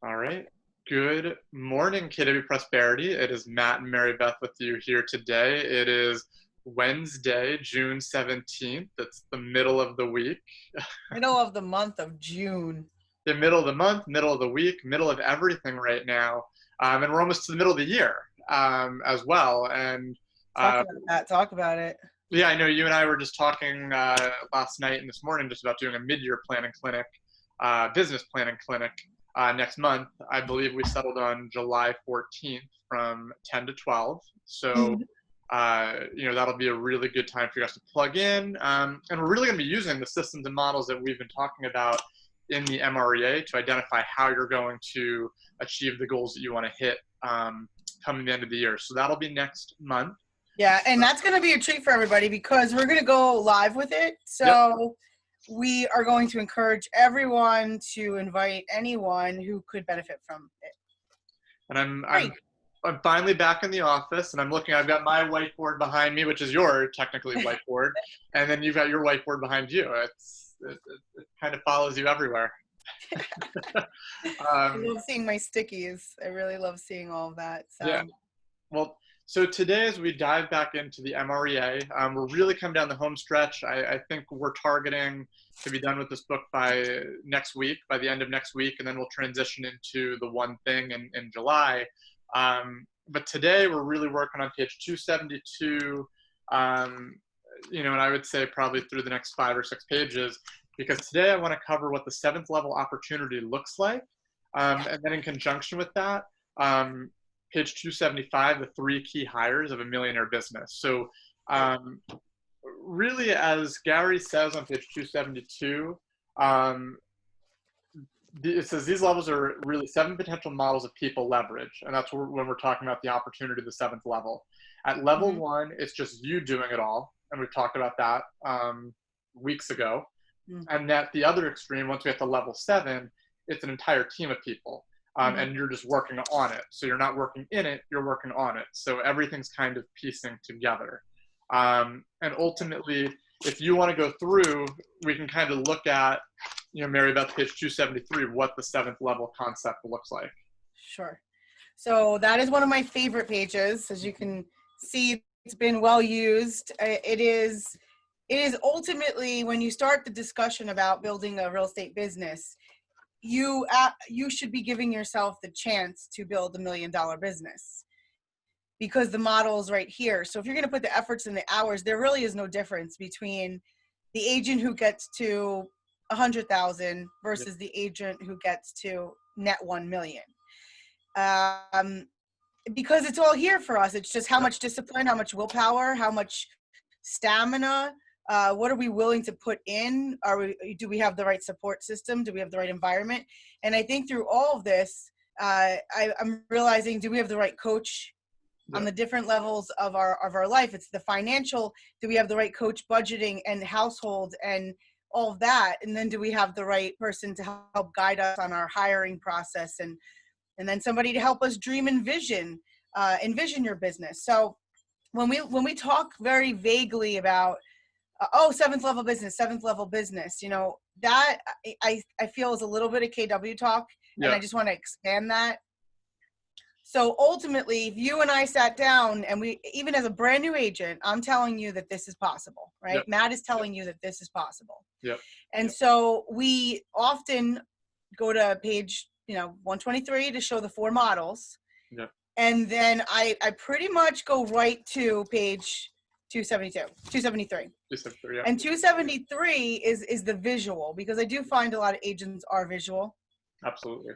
All right. Good morning, KW Prosperity. It is Matt and Mary Beth with you here today. It is Wednesday, June 17th. It's the middle of the week. Middle of the month of June. The middle of the month, middle of the week, middle of everything right now. And we're almost to the middle of the year as well. And Talk about that. Talk about it. yeah, I know you and I were just talking last night and this morning just about doing a mid-year planning clinic, business planning clinic next month. I believe we settled on July 14th from 10 to 12. So, that'll be a really good time for you guys to plug in. And we're really going to be using the systems and models that we've been talking about in the MREA to identify how you're going to achieve the goals that you want to hit coming the end of the year. So that'll be next month. Yeah, and that's going to be a treat for everybody because we're going to go live with it. So we are going to encourage everyone to invite anyone who could benefit from it. And I'm finally back in the office, and I've got my whiteboard behind me, which is your technically whiteboard, and then you've got your whiteboard behind you. It kind of follows you everywhere. I love seeing my stickies. I really love seeing all of that. So. Yeah. Well, so today, as we dive back into the MREA, we're really coming down the home stretch. I think we're targeting to be done with this book by next week, by the end of next week, and then we'll transition into the one thing in July. But today, we're really working on page 272, and I would say probably through the next 5 or 6 pages, because today I want to cover what the 7th level opportunity looks like. And then in conjunction with that, page 275, the 3 key hires of a millionaire business. So really, as Gary says on page 272, it says these levels are really 7 potential models of people leverage. And that's when we're talking about the opportunity to the 7th level. At level 1, it's just you doing it all. And we've talked about that weeks ago. And at the other extreme, once we get to level 7, it's an entire team of people. And you're just working on it. So you're not working in it, you're working on it. So everything's kind of piecing together. And ultimately, if you want to go through, we can kind of look at, Mary Beth, page 273, what the 7th level concept looks like. Sure. So that is one of my favorite pages. As you can see, it's been well used. It is ultimately, when you start the discussion about building a real estate business, you should be giving yourself the chance to build $1 million business because the model is right here. So if you're going to put the efforts and the hours, there really is no difference between the agent who gets to 100,000 versus the agent who gets to net 1 million. Because it's all here for us. It's just how much discipline, how much willpower, how much stamina. What are we willing to put in? Do we have the right support system? Do we have the right environment? And I think through all of this, I'm realizing, do we have the right coach on the different levels of our life? It's the financial. Do we have the right coach budgeting and household and all of that? And then do we have the right person to help guide us on our hiring process and then somebody to help us dream and envision your business. So when we talk very vaguely about 7th level business, that I feel is a little bit of KW talk, and I just want to expand that. So ultimately, if you and I sat down and even as a brand new agent, I'm telling you that this is possible, right? Matt is telling you that this is possible. And so we often go to page 123 to show the 4 models. And then I pretty much go right to page 273. And 273 is the visual, because I do find a lot of agents are visual. Absolutely.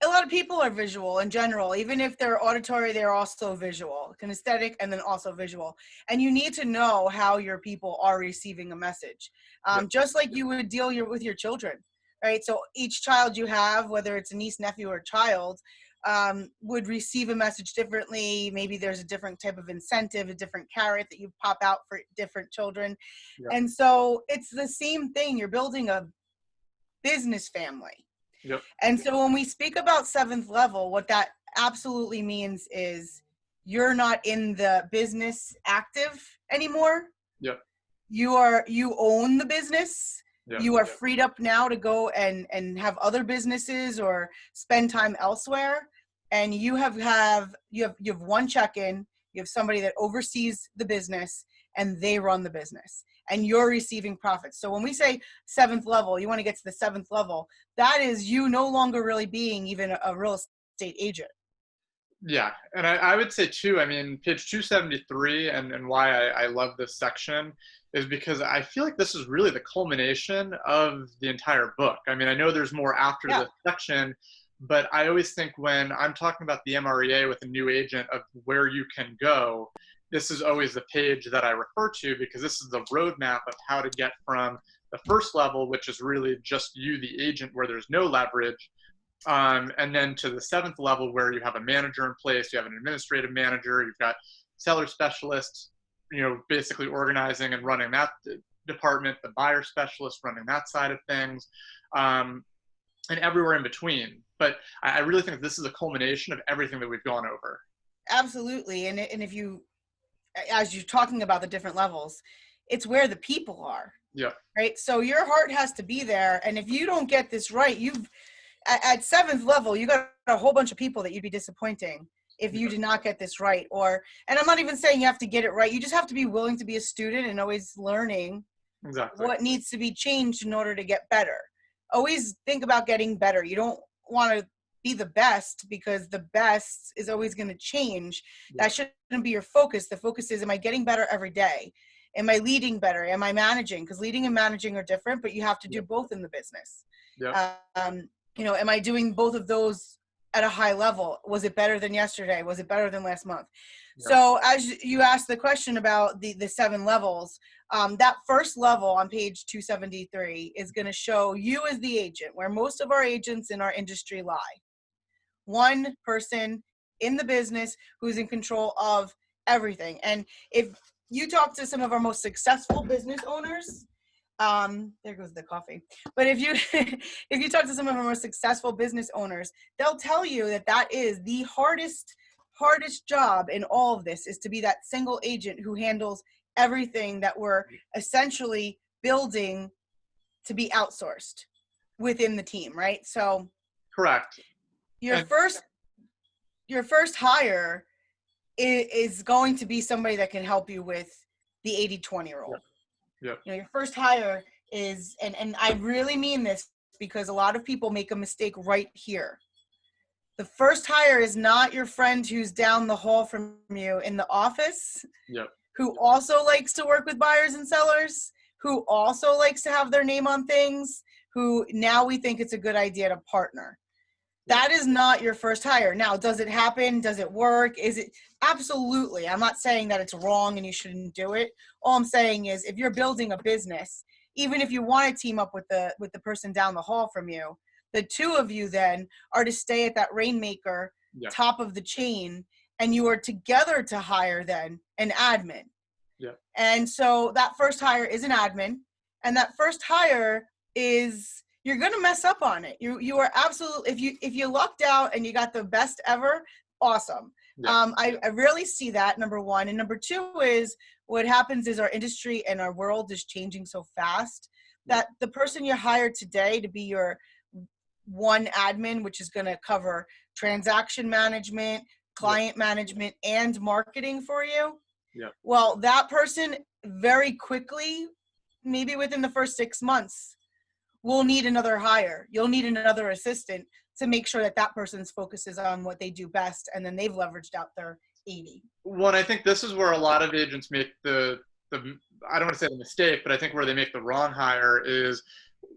A lot of people are visual in general. Even if they're auditory, they're also visual, kinesthetic, and then also visual. And you need to know how your people are receiving a message. Just like you would deal with your children, right? So each child you have, whether it's a niece, nephew, or child, would receive a message differently. Maybe there's a different type of incentive, a different carrot that you pop out for different children. And so it's the same thing. You're building a business family. And so when we speak about 7th level, what that absolutely means is you're not in the business active anymore. You own the business. Yeah. You are freed up now to go and have other businesses or spend time elsewhere. And you have one check-in, you have somebody that oversees the business and they run the business and you're receiving profits. So when we say seventh level, you want to get to the seventh level, that is you no longer really being even a real estate agent. Yeah, and I would say too, I mean, page 273 and why I love this section is because I feel like this is really the culmination of the entire book. I mean, I know there's more after Yeah. this section, but I always think when I'm talking about the MREA with a new agent of where you can go, this is always the page that I refer to because this is the roadmap of how to get from the first level, which is really just you, the agent, where there's no leverage, and then to the seventh level where you have a manager in place, you have an administrative manager, you've got seller specialists, basically organizing and running that department, the buyer specialist running that side of things, and everywhere in between. But I really think this is a culmination of everything that we've gone over. Absolutely. And if you, as you're talking about the different levels, it's where the people are. Yeah. Right. So your heart has to be there. And if you don't get this right, at seventh level, you got a whole bunch of people that you'd be disappointing if you did not get this right. And I'm not even saying you have to get it right. You just have to be willing to be a student and always learning what needs to be changed in order to get better. Always think about getting better. You don't want to be the best because the best is always going to change. Yeah. That shouldn't be your focus. The focus is, am I getting better every day? Am I leading better? Am I managing? Because leading and managing are different, but you have to do both in the business. Yeah. Am I doing both of those at a high level? Was it better than yesterday? Was it better than last month? Yeah. So as you asked the question about the 7 levels, that first level on page 273 is going to show you as the agent, where most of our agents in our industry lie. One person in the business who's in control of everything. And if you talk to some of our most successful business owners, there goes the coffee. But if you if you talk to some of our most successful business owners, they'll tell you that is the hardest job in all of this, is to be that single agent who handles everything that we're essentially building to be outsourced within the team, right? So correct. Your first hire is going to be somebody that can help you with the 80-20 rule. Yep. Your first hire is, and I really mean this because a lot of people make a mistake right here. The first hire is not your friend who's down the hall from you in the office, who also likes to work with buyers and sellers, who also likes to have their name on things, who now we think it's a good idea to partner. That is not your first hire. Now, does it happen? Does it work? Is it? Absolutely. I'm not saying that it's wrong and you shouldn't do it. All I'm saying is, if you're building a business, even if you want to team up with the person down the hall from you, the two of you then are to stay at that rainmaker top of the chain, and you are together to hire then an admin. Yeah. And so that first hire is an admin, and that first hire is, you're going to mess up on it. You are absolutely, if you lucked out and you got the best ever, awesome. Yeah. I rarely see that, number one. And number two is, what happens is our industry and our world is changing so fast that the person you hired today to be your one admin, which is going to cover transaction management, client management, and marketing for you. Yeah. Well, that person very quickly, maybe within the first 6 months, we'll need another hire. You'll need another assistant to make sure that person's focus is on what they do best, and then they've leveraged out their 80. Well, I think this is where a lot of agents make the I don't want to say the mistake, but I think where they make the wrong hire is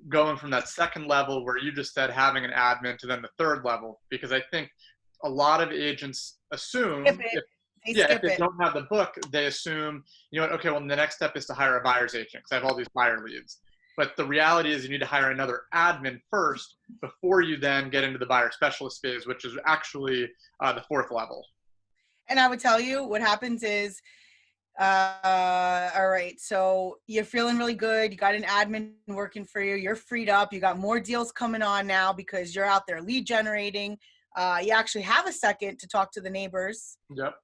going from that second level where you just said having an admin to then the third level, because I think a lot of agents assume if they don't have the book, they assume, okay, well, the next step is to hire a buyer's agent because I have all these buyer leads. But the reality is you need to hire another admin first before you then get into the buyer specialist phase, which is actually the fourth level. And I would tell you what happens is, all right, so you're feeling really good. You got an admin working for you. You're freed up. You got more deals coming on now because you're out there lead generating. You actually have a second to talk to the neighbors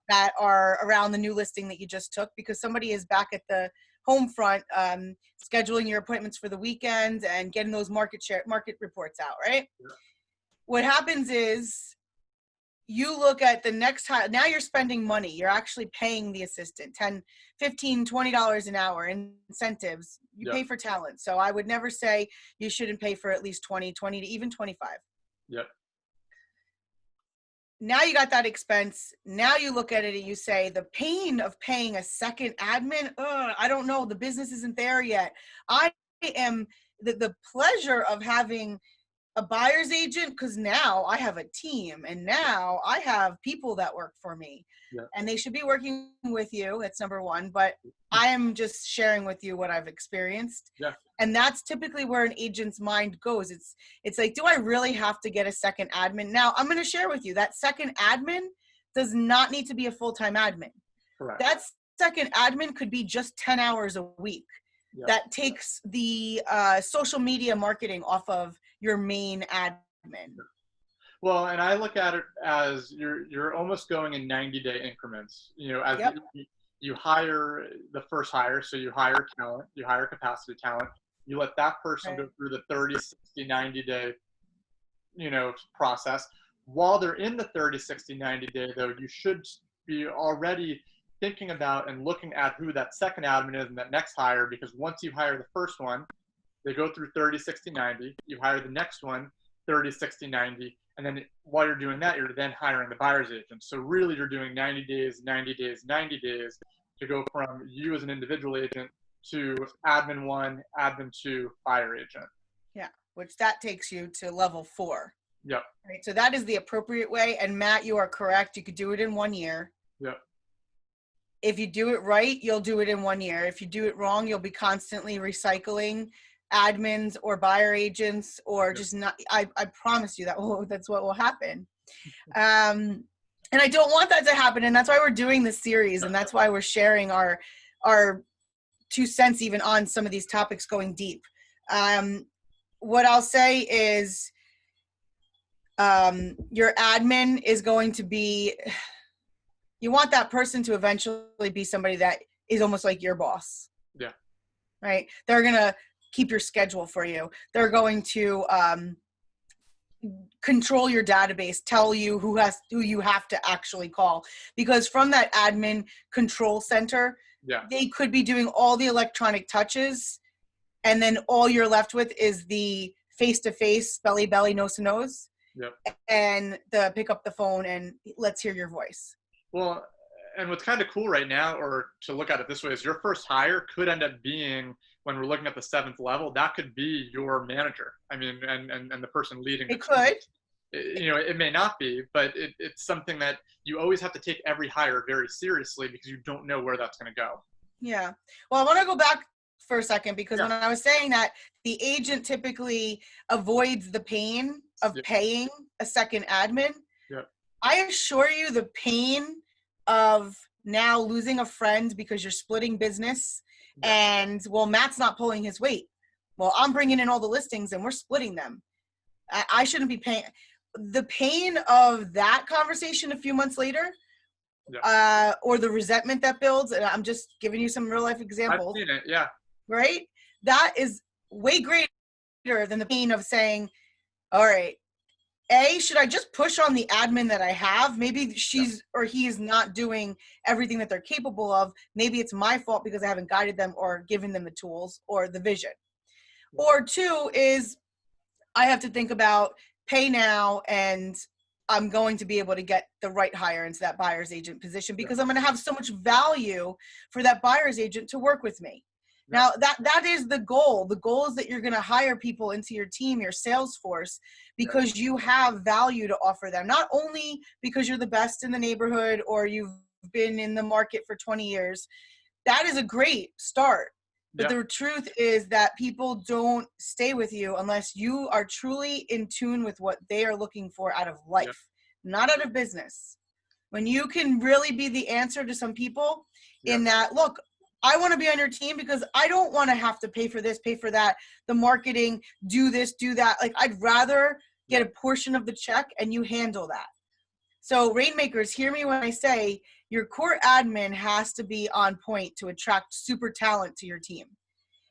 that are around the new listing that you just took, because somebody is back at the home front, scheduling your appointments for the weekend and getting those market reports out, right? Yeah. What happens is you look at the next time, now you're spending money. You're actually paying the assistant $10, $15, $20 an hour in incentives. You pay for talent. So I would never say you shouldn't pay for at least 20 to even 25. Yep. Now you got that expense. Now you look at it and you say, the pain of paying a second admin, I don't know, the business isn't there yet. I am the pleasure of having a buyer's agent, because now I have a team and now I have people that work for me, and they should be working with you. That's number one. But I am just sharing with you what I've experienced. And that's typically where an agent's mind goes. It's like, do I really have to get a second admin? Now I'm going to share with you that second admin does not need to be a full-time admin. Correct. That second admin could be just 10 hours a week. That takes the social media marketing off of your main admin. Well, and I look at it as you're almost going in 90-day increments. You know, as you hire the first hire, so you hire talent, you hire capacity talent, you let that person go through the 30, 60, 90-day, you know, process. While they're in the 30, 60, 90-day, though, you should be already thinking about and looking at who that second admin is and that next hire, because once you hire the first one, they go through 30, 60, 90, you hire the next one, 30, 60, 90, and then while you're doing that, you're then hiring the buyer's agent. So really you're doing 90 days, 90 days, 90 days to go from you as an individual agent to admin 1, admin 2, buyer agent. Yeah, which that takes you to level 4. Yep. Right, so that is the appropriate way. And Matt, you are correct. You could do it in 1 year. Yep. If you do it right, you'll do it in 1 year. If you do it wrong, you'll be constantly recycling admins or buyer agents, or just not. I promise you that's what will happen. And I don't want that to happen. And that's why we're doing this series. And that's why we're sharing our 2 cents even on some of these topics, going deep. What I'll say is your admin is going to be, you want that person to eventually be somebody that is almost like your boss. Yeah. Right? They're going to keep your schedule for you. They're going to control your database, tell you who you have to actually call. Because from that admin control center, they could be doing all the electronic touches, and then all you're left with is the face-to-face, belly-belly, nose-to-nose, and the pick up the phone and let's hear your voice. Well, and what's kind of cool right now, or to look at it this way, is your first hire could end up being, when we're looking at the 7th level, that could be your manager. I mean, and the person leading. It could. You know, it may not be, but it's something that you always have to take every hire very seriously, because you don't know where that's going to go. Yeah. Well, I want to go back for a second, because when I was saying that the agent typically avoids the pain of paying a second admin, I assure you the pain of now losing a friend because you're splitting business and, well, Matt's not pulling his weight. Well, I'm bringing in all the listings and we're splitting them. I shouldn't be paying. The pain of that conversation a few months later, or the resentment that builds, and I'm just giving you some real life examples. I've seen it, right? That is way greater than the pain of saying, all right, should I just push on the admin that I have? Maybe she's or he is not doing everything that they're capable of. Maybe it's my fault because I haven't guided them or given them the tools or the vision. Or 2 is I have to think about pay now, and I'm going to be able to get the right hire into that buyer's agent position, because I'm going to have so much value for that buyer's agent to work with me. Now, that is the goal. The goal is that you're going to hire people into your team, your sales force, because you have value to offer them. Not only because you're the best in the neighborhood or you've been in the market for 20 years. That is a great start. But the truth is that people don't stay with you unless you are truly in tune with what they are looking for out of life, not out of business. When you can really be the answer to some people in that, look, I want to be on your team because I don't want to have to pay for this, pay for that, the marketing, do this, do that. Like, I'd rather get a portion of the check and you handle that. So rainmakers, hear me when I say your core admin has to be on point to attract super talent to your team.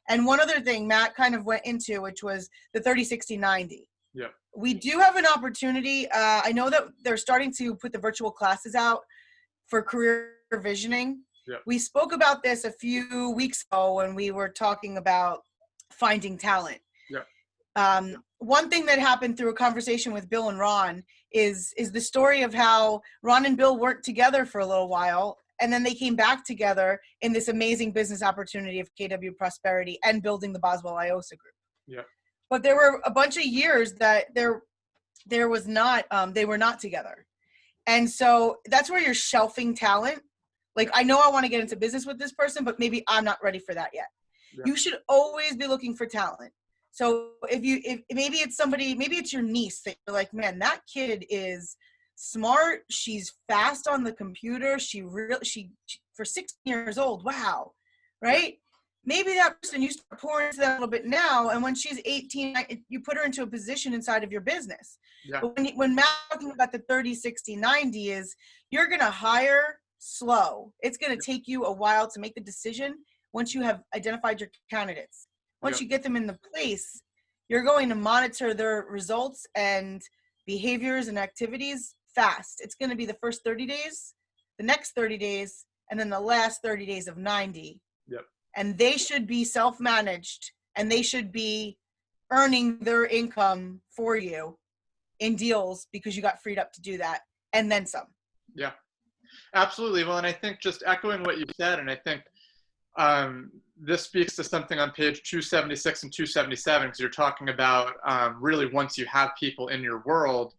And one other thing Matt kind of went into, which was the 30, 60, 90. Yeah. We do have an opportunity. I know that they're starting to put the virtual classes out for career visioning. Yeah. We spoke about this a few weeks ago when we were talking about finding talent. Yeah. One thing that happened through a conversation with Bill and Ron is the story of how Ron and Bill worked together for a little while, and then they came back together in this amazing business opportunity of KW Prosperity and building the Boswell IOSA group. Yeah. But there were a bunch of years that there was not, they were not together. And so that's where you're shelving talent. Like, I know I want to get into business with this person, but maybe I'm not ready for that yet. Yeah. You should always be looking for talent. So if maybe it's somebody, maybe it's your niece that you're like, man, that kid is smart. She's fast on the computer. She for 16 years old. Wow. Right. Maybe that person, you start pouring into that a little bit now. And when she's 18, you put her into a position inside of your business. Yeah. But when Matt's talking about the 30, 60, 90 is you're going to hire slow. It's going to take you a while to make the decision once you have identified your candidates. Once you get them in the place, you're going to monitor their results and behaviors and activities fast. It's going to be the first 30 days, the next 30 days, and then the last 30 days of 90. Yep. And they should be self-managed, and they should be earning their income for you in deals because you got freed up to do that, and then some. Yeah, absolutely. Well, and I think just echoing what you said, and I think this speaks to something on page 276 and 277, because you're talking about really once you have people in your world,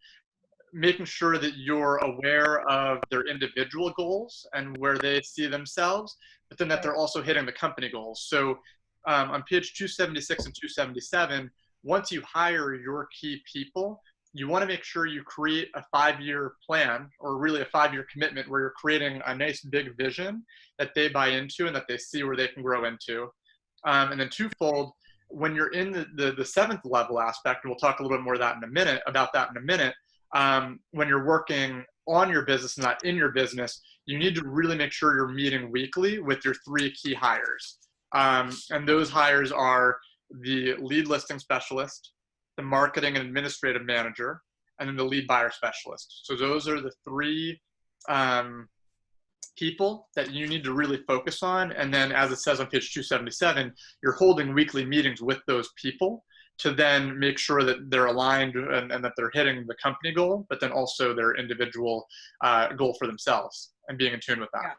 making sure that you're aware of their individual goals and where they see themselves, but then that they're also hitting the company goals. So on page 276 and 277, once you hire your key people, you want to make sure you create a 5-year plan, or really a 5-year commitment, where you're creating a nice big vision that they buy into and that they see where they can grow into. And then twofold, when you're in the 7th level aspect, and we'll talk a little bit more about that in a minute, when you're working on your business, not in your business, you need to really make sure you're meeting weekly with your 3 key hires. And those hires are the lead listing specialist, the marketing and administrative manager, and then the lead buyer specialist. So those are the 3 people that you need to really focus on. And then, as it says on page 277, you're holding weekly meetings with those people to then make sure that they're aligned and that they're hitting the company goal, but then also their individual goal for themselves, and being in tune with that. Yeah.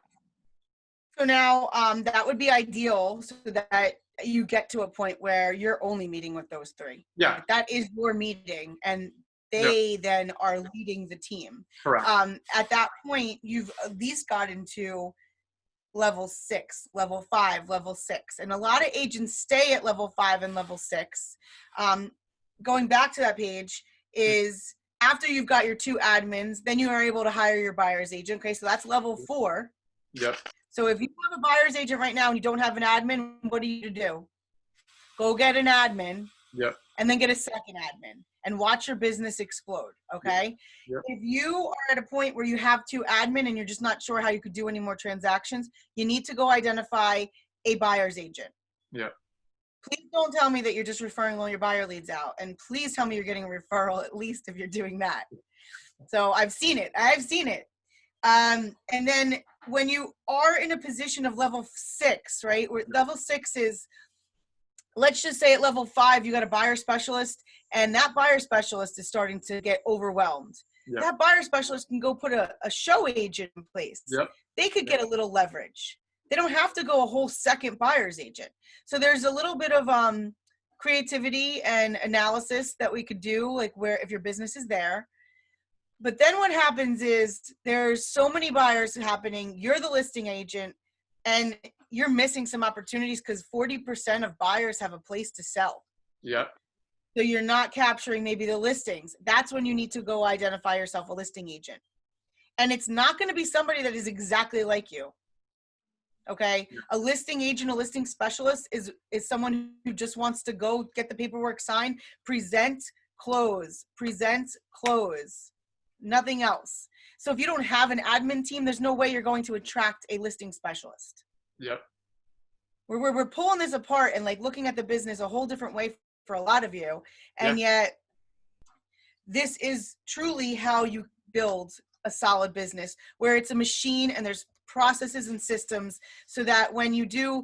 So now that would be ideal, so that you get to a point where you're only meeting with those 3. Yeah. Like, that is your meeting, and they then are leading the team. Correct. At that point, you've at least got into level 6, level 5, level 6. And a lot of agents stay at level 5 and level 6. Going back to that page is after you've got your 2 admins, then you are able to hire your buyer's agent. Okay, so that's level 4. Yep. So if you have a buyer's agent right now and you don't have an admin, what do you do? Go get an admin. Yep. And then get a second admin and watch your business explode. Okay. Yep. If you are at a point where you have 2 admin and you're just not sure how you could do any more transactions, you need to go identify a buyer's agent. Yep. Please don't tell me that you're just referring all your buyer leads out. And please tell me you're getting a referral, at least if you're doing that. So I've seen it. And then when you are in a position of level 6, right? Where level 6 is, let's just say at level 5, you got a buyer specialist, and that buyer specialist is starting to get overwhelmed. Yep. That buyer specialist can go put a show agent in place. Yep. They could get a little leverage. They don't have to go a whole second buyer's agent. So there's a little bit of creativity and analysis that we could do, like where if your business is there. But then what happens is there's so many buyers happening. You're the listing agent, and you're missing some opportunities because 40% of buyers have a place to sell. Yep. So you're not capturing maybe the listings. That's when you need to go identify yourself a listing agent. And it's not going to be somebody that is exactly like you. Okay. Yeah. A listing agent, a listing specialist is someone who just wants to go get the paperwork signed, present, close, nothing else. So if you don't have an admin team, there's no way you're going to attract a listing specialist. Yep. We're pulling this apart and like looking at the business a whole different way for a lot of you. And yet this is truly how you build a solid business, where it's a machine and there's processes and systems, so that when you do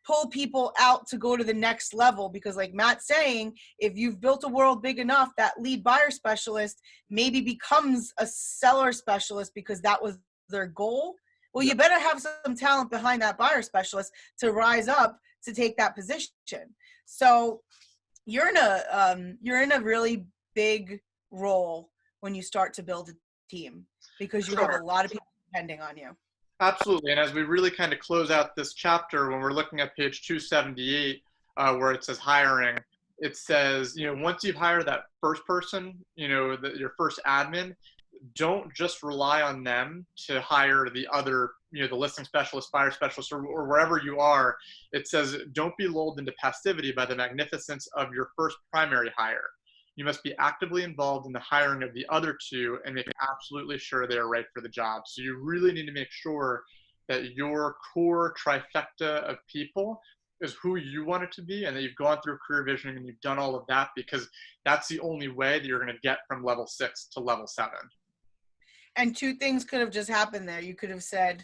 pull people out to go to the next level, because like Matt's saying, if you've built a world big enough, that lead buyer specialist maybe becomes a seller specialist because that was their goal. Well, you better have some talent behind that buyer specialist to rise up to take that position. So you're in a really big role when you start to build a team, because you have a lot of people depending on you. Absolutely. And as we really kind of close out this chapter, when we're looking at page 278, where it says hiring, it says, once you've hired that first person, your first admin, don't just rely on them to hire the other, the listing specialist, buyer specialist, or wherever you are. It says, don't be lulled into passivity by the magnificence of your first primary hire. You must be actively involved in the hiring of the other two and make absolutely sure they are right for the job. So you really need to make sure that your core trifecta of people is who you want it to be, and that you've gone through career visioning and you've done all of that, because that's the only way that you're going to get from level 6 to level 7. And two things could have just happened there. You could have said,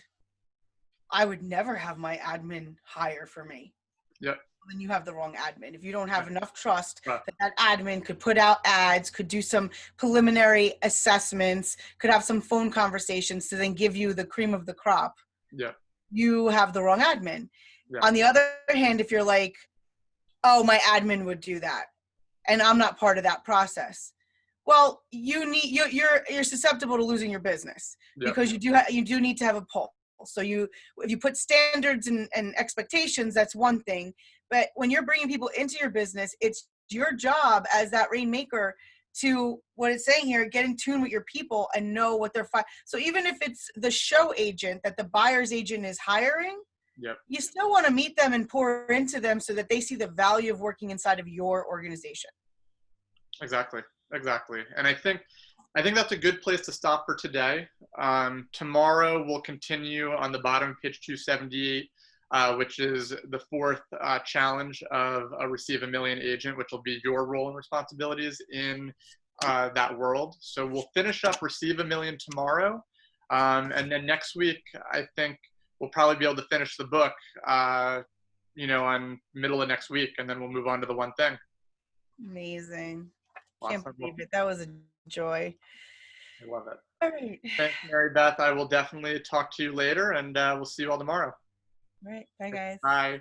I would never have my admin hire for me. Yep. Then you have the wrong admin. If you don't have enough trust that admin could put out ads, could do some preliminary assessments, could have some phone conversations to then give you the cream of the crop, you have the wrong admin. On the other hand, if you're like, oh, my admin would do that and I'm not part of that process, well, you're susceptible to losing your business, because you do need to have a pulse. So if you put standards and expectations, that's one thing. But when you're bringing people into your business, it's your job as that rainmaker to, what it's saying here, get in tune with your people and know what they're So even if it's the show agent that the buyer's agent is hiring, you still want to meet them and pour into them so that they see the value of working inside of your organization. Exactly. And I think that's a good place to stop for today. Tomorrow we'll continue on the bottom of page 278, which is the fourth challenge of a Receive a Million agent, which will be your role and responsibilities in that world. So we'll finish up Receive a Million tomorrow. And then next week, I think we'll probably be able to finish the book, on middle of next week, and then we'll move on to the one thing. Amazing. Can't believe it. That was a joy. I love it. All right. Thanks, Mary Beth. I will definitely talk to you later, and we'll see you all tomorrow. All right. Bye, guys. Bye.